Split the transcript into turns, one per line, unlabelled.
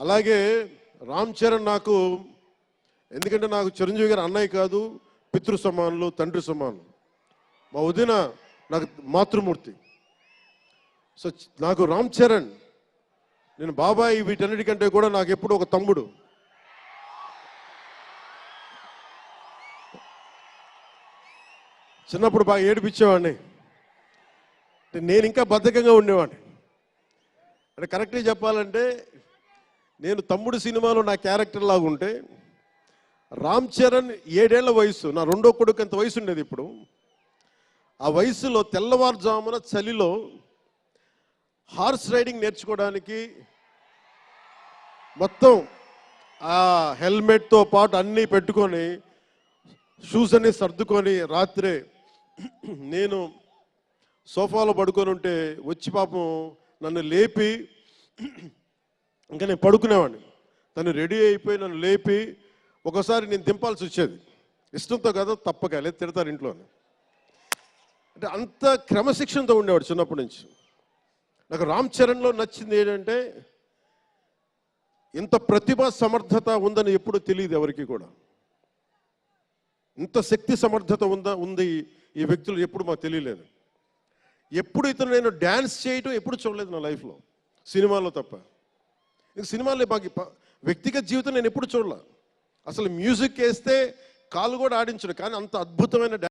అలాగే రామ్ చరణ్ నాకు, ఎందుకంటే నాకు చిరంజీవి గారు అన్నయ్య కాదు, పితృ సమానులు, తండ్రి సమానులు. మా వదిన నాకు మాతృమూర్తి. సో నాకు రామ్ చరణ్, నేను బాబాయ్ వీటన్నిటికంటే కూడా నాకు ఎప్పుడు ఒక తమ్ముడు. చిన్నప్పుడు బాగా ఏడిపించేవాడిని, నేను ఇంకా బద్ధకంగా ఉండేవాడిని. అంటే కరెక్ట్గా చెప్పాలంటే నేను తమ్ముడు సినిమాలో నా క్యారెక్టర్ లాగా ఉంటే, రామ్ చరణ్ 7 ఏళ్ల వయసు, నా రెండో కొడుకు అంత వయసు ఉండేది. ఇప్పుడు ఆ వయసులో తెల్లవారుజామున చలిలో హార్స్ రైడింగ్ నేర్చుకోవడానికి మొత్తం ఆ హెల్మెట్తో పాటు అన్నీ పెట్టుకొని, షూస్ అన్ని సర్దుకొని రాత్రే నేను సోఫాలో పడుకొని ఉంటే వచ్చి పాపం నన్ను లేపి, ఇంకా నేను పడుకునేవాడిని, తను రెడీ అయిపోయి నన్ను లేపి ఒకసారి నేను దింపాల్సి వచ్చేది. ఇష్టంతో కదా, తప్పక, లేదు తిడతారు ఇంట్లోనే. అంటే అంత క్రమశిక్షణతో ఉండేవాడు చిన్నప్పటి నుంచి. నాకు రామ్ చరణ్లో నచ్చింది ఏంటంటే, ఇంత ప్రతిభ సమర్థత ఉందని ఎప్పుడు తెలియదు ఎవరికి కూడా. ఇంత శక్తి సమర్థత ఉంది ఈ వ్యక్తులు ఎప్పుడు మాకు తెలియలేదు. ఎప్పుడు ఇతను నేను డ్యాన్స్ చేయటం ఎప్పుడు చూడలేదు నా లైఫ్లో, సినిమాలో తప్ప. ఇంక సినిమాలో మాకు వ్యక్తిగత జీవితం నేను ఎప్పుడు చూడలే. అసలు మ్యూజిక్ వేస్తే కాలు కూడా ఆడించడు, కానీ అంత అద్భుతమైన